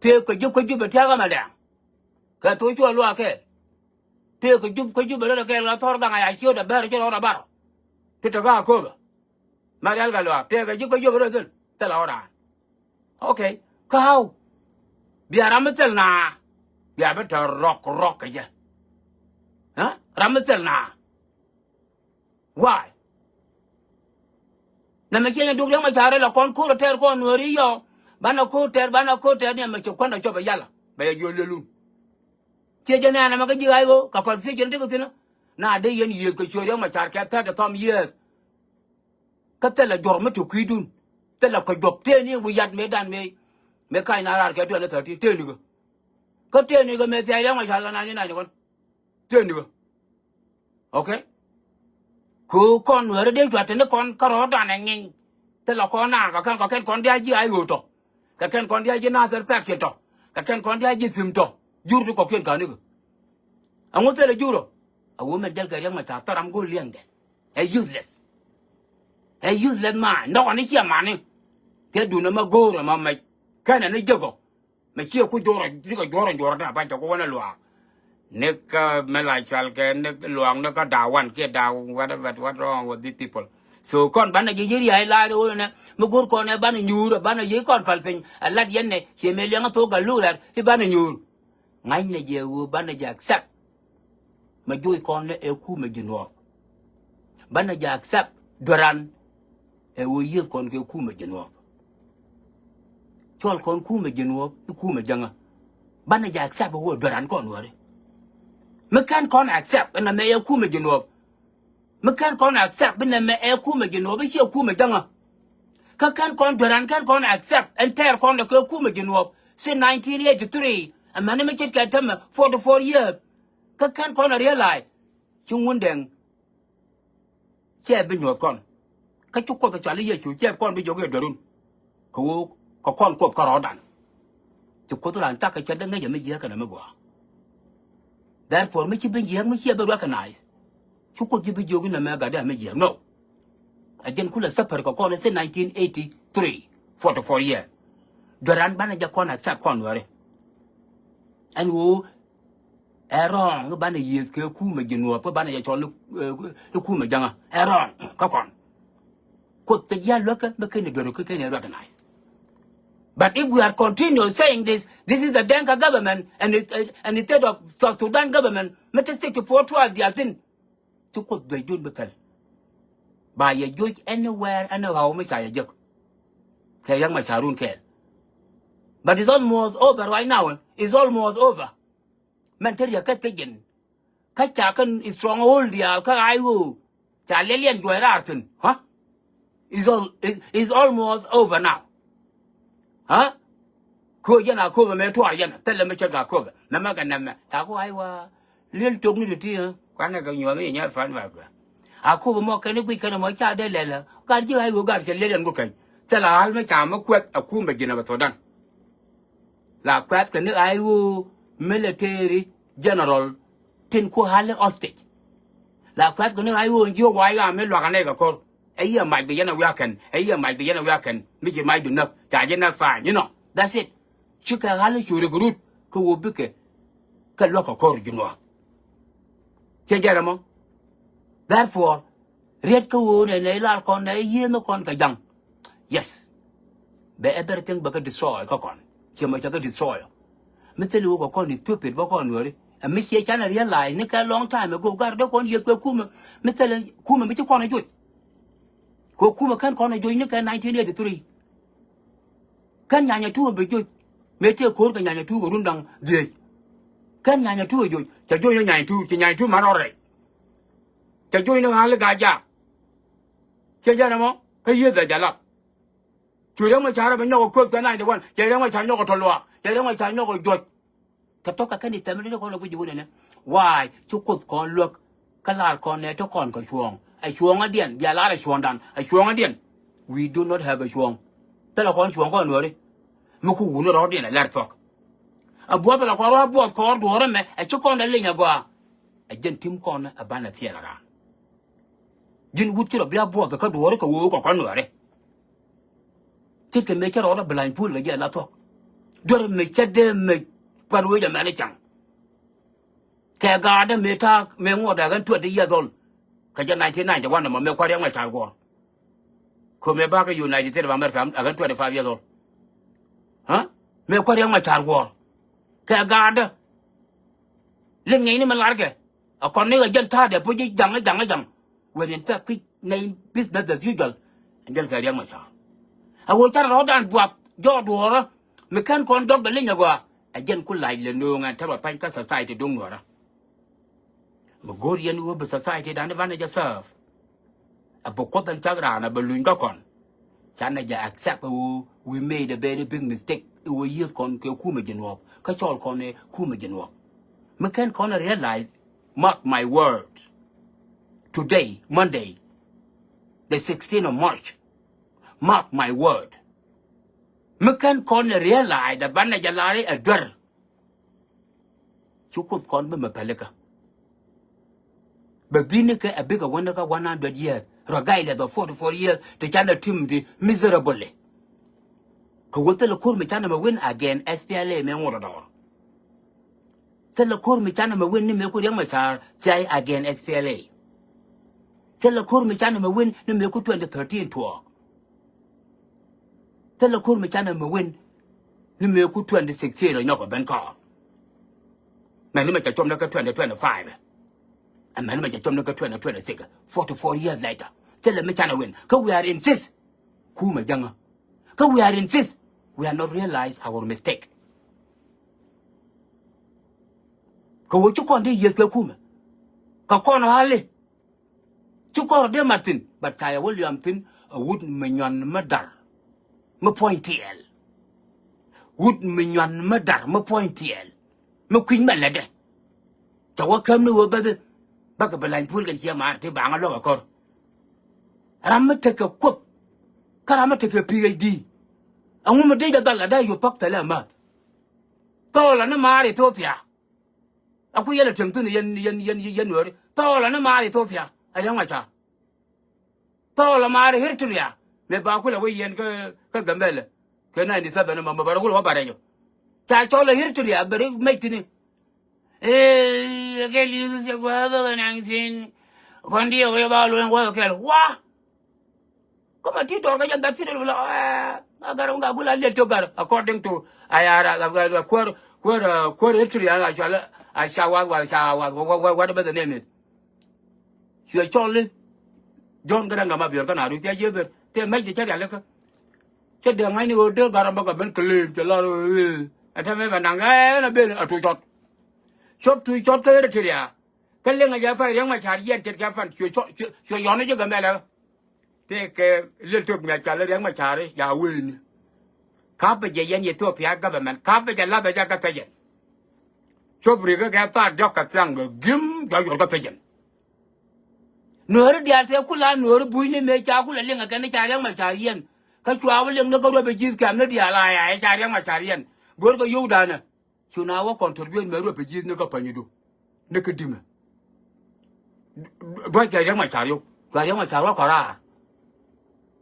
Take a you could you be tell madam. Got to you a look at. Take a you could you be a girl, I thought I showed a better get on a barrel. Peter Garcover. Marialga, take a you could you be tell her. Okay, cow. Be a ramatel na. Be a better rock again. Huh? Ramatel na. Why? Na machine do them a tarela con cool ter con Rio. Bana coter, and make your quanta chop a yalla. By a yulu. Tiajana Magajigo, a confusion to now they and you could show you my charcat at Tom years. Catella Jorma to Quidun. Tell a could 10 years we had made and me. Make kind of get to 30. Tell you. Cut 10 you go make the idea my child 99. Tell you. Okay? Who con where they got in the con Carodan and tell a corner, I can't condiaji I go to. I can't condiaji another packet. I can't condiaji symptom. You to cocaine can. I won't tell a Euro. A woman tell young my daughter I'm going young. A useless. A useless man. No one is here, money. Get do no more go among my can and a juggle. Monsieur could do a door and Jordan by the one law. Nick Melachal, Nick Long, look at that one, get down, whatever, what wrong with these people. So, con banna giri, I lied on a Mugur con a banner you, a banner ye con palping, a lad yenne, she may young talk a lured, he banner you. Nine year will banner accept. My joy con a kuma general. Banner accept, Duran, a will yield con kuma general. Chol con kuma general, kuma younger. Banner accept a word Duran con worry. Mekan con accept and a mayor kuma general. Mekan con accept and a mayor kuma general, but here kuma younger. Kakan con Duran can accept and tear con the kuma general. Since 1983, a man make it get 44 years. Kakan con realize. Chung wundeng. Che bin your con. Kachuko the Charlie, you check con with your good. Ko con quote Corodan. To Kotan and Taka Chadanga, you make Yakanamagua. Therefore, make you be young, me here, but recognize. You could be joking a mega damage. No. I didn't cool a supper con in 1983, 44 years. Duran Banaja con accept Conway. And who wrong, Banna years, Kuma Genu, Banna Kuma Janga, wrong, Cocon. Could the year look at McKinney can recognize. But if we are continuing saying this is the Denka government and instead of South Sudan government, let us take to 412 the thing to what they do with them. By a judge anywhere and how much I joke. Young Macharun can. But it's almost over right now. It's almost over. Mentally, a cat Kachakan is stronghold the Alka Chalelian Guerarton, huh? It's almost over now. Huh? Ko yana ko me to yana tell me check ko na maga na ta ko ai wa lil tok ni ti kwa na ga nyo me nya fan ba ga a ko mo ka ni ku ka mo cha de le la ka ji ai go ga ke le len go kai ta la hal me cha mo kwet a ku me gina ba to dan la kwet ka ni ai wo military general tin ko hal hostage la kwet ka ni ai wo ji wa ga me lo ka ne ga ko ai ya mai be yana wa kan ai ya mai be yana wa kan mi ji mai du na cha je na fa you know that's it chika hal shure group ko wo bike ka lo ko kor ju no che jara mo therefore red ko wo ne la kon ne yi no kon ka jang yes be everything ba ka destroy ko kon che ma cha ka destroy mi te lu ko kon is stupid ba kon wori a mi che cha na realize ni ka long time ago gar do kon yes ko kuma mi te kuma mi che kon na ju ko kuma kan kon na ju ni ka 1983 kan nyanya tu be ju mete ko ka nyanya tu ko rundang de kan nyanya tu jo cha jo nyanya tu ma ro re cha jo no hal ga ja che ja na mo ka ye da ja la chu le ma cha ra ba nyo ko ka na de wan che le ma cha nyo ko tolwa che le ma cha nyo ko jo ta to ka kan ni tamre ko lo ku ju ne why chu ko ko lo ka la ko ne to kon ko chuong ai chuong a dien ya la chuong dan ai chuong a dien we do not have a chuong ta la kon chuong ko no re mo ku no ro dien la tok a bo la ko ro bo ko do re me a chu kon da le nya gwa a jen tim kon a bana tie la ra jin wut chiro bia bo ka do re ko wo ko no re tit ke me chero da blind pool ga la tok do re me chede me paru ya me ne chang ke ga da me ta me ngo da gan tu de ya dol ka ja 1991 ma me kwa re ma cha go ko me ba ka United States of America a gan 25 years old huh me kwa re ma cha go ke ga da le ngai ni ma large a kon ne ga jan ta de po ji jang when in fact name business as usual and then ga re ma cha a wo cha ro dan bua jo do ra me kan kon dog de le nya go a jen ku lai le no nga ta ba pan ka society dong no ra mo gorian wo ba society dan van ja serve a bo ko tan cha ra na ba luin ka kon cha na ja accept we made a very big mistake we use kon ke ku me jen wo ka chol kon ne ku me jen wo me kan kon realize mark my words today Monday the 16th of March mark my word me kan kon realize da ban ja la re a dor chu ko kon be me peleka but dinike a bigger one ka 100 years ragaile the 44 years to chana team the miserable ko wote le kur me chana me win again SPLA me ngora da se le kur me chana me win ni me ku yang ma char sai again SPLA se le kur me chana me win ni me ku 2013 to se le kur me chana me win ni me ku 2016 ro nyoko ben ko me ni me cha chom na ka 2025 and man, my chum no 2026, 44 years later. Tell me China win. Cause we are insist. Kuma younger. Cause we are insist. We are not realize our mistake. Cause what you can't do yes kuma. Cause corner hali. You call them Martin, but Kaya William Tin a wood mignon murder. Me point TL. Wood mignon murder. Me point TL. Me queen malade. Chawa come no baby. Baka blind pool kan siya ma te banga lo ko ram te ka kop karama te ka PhD angu me de dal da yo pak tala ma to la na ma Ethiopia aku yele tengtu ni yen wori to la na ma Ethiopia ayang ma cha to la ma Eritrea me ba ku la we yen ka gambele ke 97 ma ba ko ba re yo cha cho la Eritrea bare metini que lindo se guarda en sin cuando yo voy a hablar en guarda que wa Come on, Tito, I got that feel I got on that little girl, according to I quarter history, I shall whatever the name is. You are Charlie John Garanga, you're gonna do the they make the cherry. Chết đường ngay nữa đưa gara bao bên kìm cho lo anh thấy mấy bạn nàng ấy là bên ở tui chót cái đó thì à cái lưng này phải riêng mà chả riêng chết cái phần chui gió nó chứ cái mẹ là thế cái liên tục nhà chả riêng mà chả đấy già quên cá bây giờ những thứ phía cái bên cá bây giờ là bây giờ cái gì chốt bự cái ta dọc cái thằng gim cái cái gì nửa đi ăn theo cula nửa bùi này mấy cháu cula lưng cái này chả riêng mà chả riêng cái chúa với lưng nó có đôi bị giết kèm nó đi à lại ai chả riêng mà chả riêng gọi cái yêu đàn này chú nào có còn thổi bên mấy đôi bị giết nó có phải như đâu nó cái điểm bây giờ riêng mà chả riêng có ra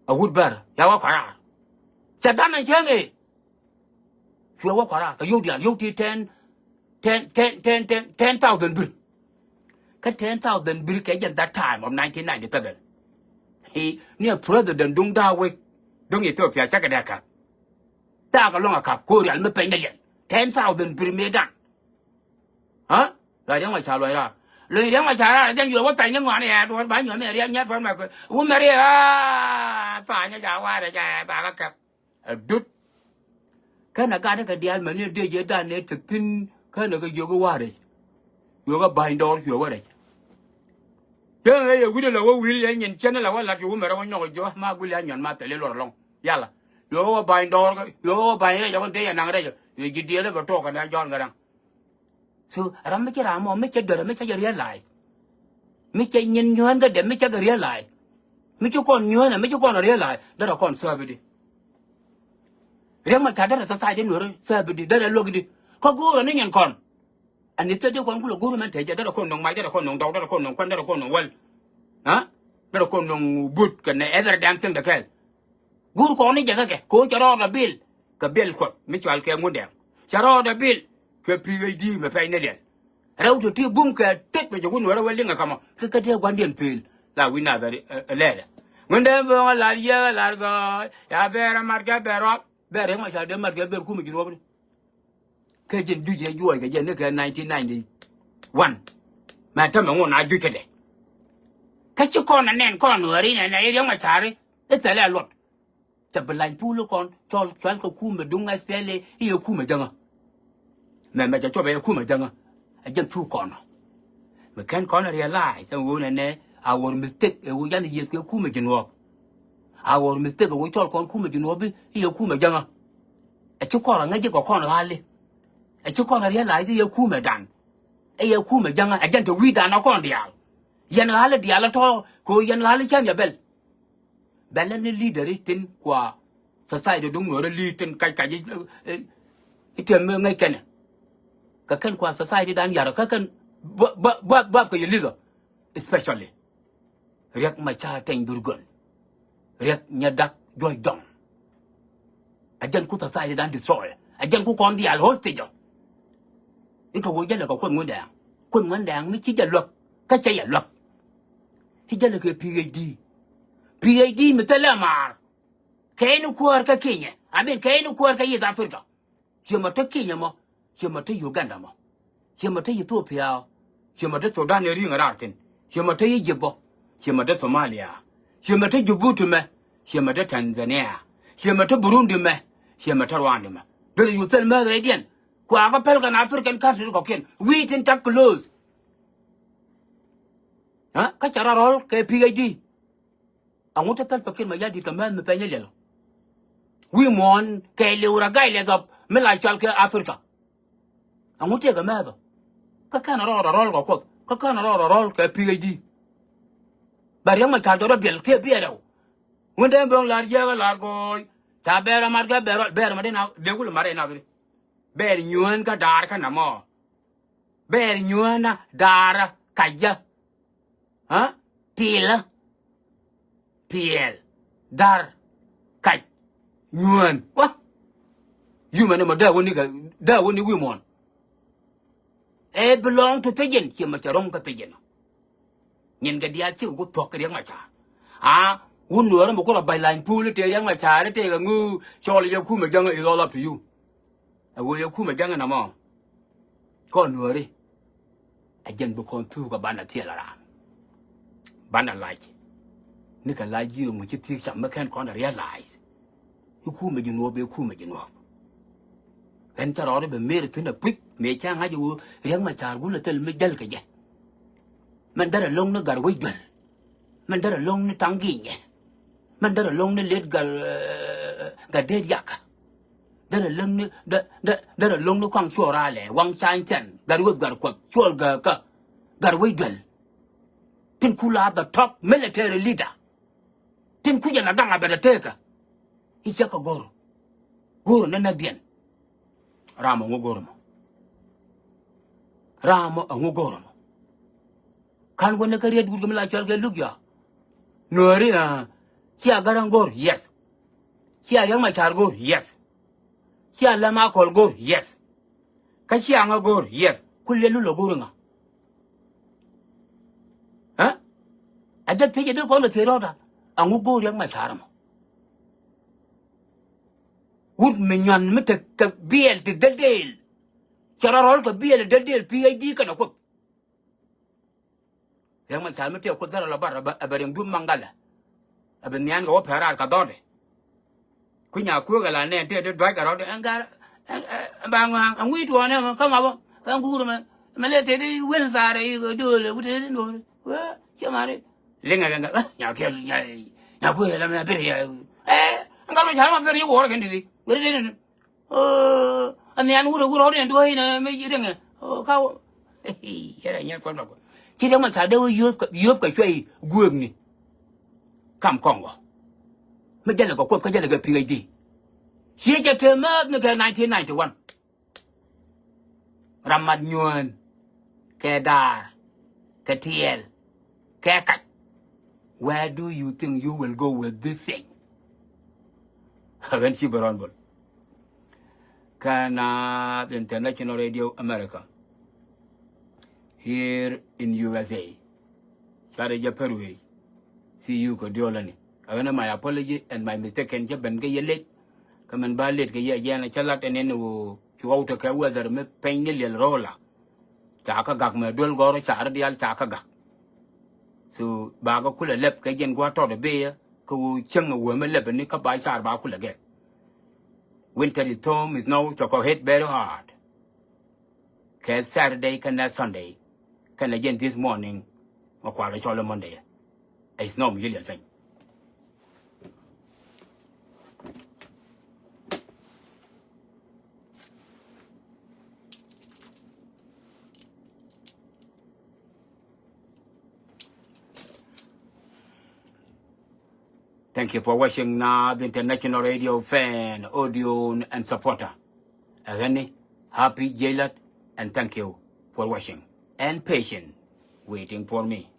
ở wood bear ya có ra sẽ đàn này chứ gì chúa có ra cái yêu thì 10,000 bir cái 10,000 bir cái dân that time of 1997 near president Dung Dawe Dung Ethiopia chắc cái đẹp ta có long cặp cô riêng mới phải này 10,000 bir mấy đàn hả rồi đang mà trả lời ra lời đang mà trả ra đang vừa có tài những ngoại này tôi bán nhỏ mẹ riêng nhất phải mà uống mẹ đi à phải như trả qua để trả bà các cặp đứt cái nào cái đial mà nên đưa về đàn này thực tin cái nào cái vô cái qua đây vô cái bài đó vô qua đây chứ ấy quý là quý là nhìn chân là là chú mà đâu nhỏ cho mà quý là nhọn mà tele lor long yala vô bài đó vô bài này cho con thấy nàng đây rồi cái đial nó to cái này John cái đang so ram mấy cái ram mấy cái đời mấy cái realize mấy cái nhìn nhon cái mấy cái realize mấy chú con nhon này mấy chú con realize đó là con serve đi riêng mà trả ra society nữa serve đi đó là log đi có guru là những con anh ấy tới đây con cũng là guru mà thấy đó là con nông mai đó là con nông đau đó là con nông quan đó là con nông well hả đó là con nông bút cái này every damn thing đó cái guru con này chẳng cái cô cho ra bill cái bill khuất mấy chú cái muốn đẹp cho ra bill cái PhD mà phải này đấy rồi tụi tôi bung cái tết mà cho con nói well nghe không cái điều quan điểm bill là we know that lệ mình đem vào là giờ là cái ya bé ra mặt cái bé rồi bé riêng mà cho đem mặt cái bé cũng mình rồi cái chuyện duy nhất vui cái chuyện nó cái 1991 mà thằng ông nói duy cái đấy cái chú con anh em con nữa đi này riêng mà trả đi ít sẽ là luật chả bị lạnh phu luôn con cho cái khu mà đúng ngay spell yêu khu mà chẳng à mà cho bé khu mà chẳng à anh chẳng chú con mà cái con nó realize xong rồi này our mistake we done is cái khu mà chẳng ngọc our mistake we cho con khu mà chẳng ngọc yêu khu mà chẳng à chú con là ngay chỉ có con là ali chú con là realize yêu khu mà đàn yêu khu mà chẳng à chẳng thì we đàn nó con dial yan hala dial to ko yan hala cham ya bel bel ni leader tin qua society đúng người leader tin cái tiền ngay cái này cái kan qua society dan ya cái kan bab cái leader especially riak ma cha ten durgun riak nyadak joy dong ajan ku society dan destroy ajan ku con dial hostage cái câu nói là có quân nguyên đảng mới chỉ là luật cái chạy là luật thì giờ là cái PhD mà tên là mà cái nó qua cái Kenya cái nó qua cái gì Africa chưa mà tới Kenya mà chưa mà tới Uganda mà chưa mà tới Ethiopia chưa mà tới Sudan này riêng ở Argentina chưa mà tới Egypt chưa mà tới Somalia chưa mà tới Djibouti mà chưa mà tới Tanzania chưa mà tới Burundi mà chưa mà tới Rwanda mà đó là những tên mà đấy điên qua cái pelgan African country có kiên we didn't take close hả cái chả ra cái PhD ông muốn tới pelgan mà gia đình cảm ơn mình phải nhớ liền we muốn cái liều ra gai liền gặp mình lại chọn cái Africa ông muốn tới cái mà đó cái nào ra có cái nào ra cái PhD bari mà chọn cho nó biển kia biển đâu muốn đem bông lá già lá coi ta bè mà cái bè mà đây nào đều có mà đây nào bè nyuan ka dar ka namo bè nyuan na dar kaja ha tiel dar kaj nyuan wa you man ma da woni we mon e belong to tejen ki ma charom ka tejen nyen ga dia chi ko to ka dia ma cha Wouldn't know about by line pool it young my child take a moo, surely your kuma jungle is all up to you. And will your kuma jungle among? Con worry. I didn't book on two cabana tiller. Banner like Nicka like you, which you think some mechanic can't realize. You kuma you know, be kuma you know. Enter already made it in a quick, may chang I you, young my child will tell me Jelka. Mandar along the garway well. Mandar along the tangi. Mandar along the late dead yak. There along the Kong Shore Alley, one sign 10, that would got quack, Shore Garka, garway well. Tin Kula, the top military leader. Tin Kujana Ganga better take her. He's a go. Go and again. Ramo Wogoromo. Ramo and Wogoromo. Can't win a career with him like Chalga. No, Here Garangor, yes. Here young my chargo, yes. Here Lama Colgo, yes. Kashianga Gor, yes. Kulelu Gurunga. Huh? I just take it up on the Terota and who go young my charm. Would minion met a beer to the dale. Charol to be a dead deal, PID can cook. Young my charm, you put there about him, Mangala. A banyan go up her Cadore. Queen Aquila and the drag around and got and we to one come over and good man. Military will fire you go do it with it. Well, you marry. Linga, Yaquil, I'm a bit here. Eh, I'm going to have a very war into the. We didn't. Oh, and the unwood would order and do it and make you ring it. Oh, cow. Here I am for no. Chidama Tado, you can say, good me. Come Congo. Magella go Kajalaga PhD. She just turned 1991. Ramadnyuan, Kedar, Katiel, Kekat. Where do you think you will go with this thing? When she Baronbol. Kana International Radio America. Here in USA. Sharija Peru. See you, Codiolani. I know my apology and my mistake and job and get late. Come and buy late, get a chalat and then to out a weather, pain a roller. Taka gag me dual gore, Chardial Takaga. So Bagakula lep, Kajan Guato the bear, who chung a woman lep and nicka by Charbacula again. Winter is home is now to hit very hard. Can Saturday, can that Sunday, can again this morning, or quite a Monday. It's no million thing. Thank you for watching now the International Radio fan, audio and supporter. Again, happy Jailat and thank you for watching and patient waiting for me.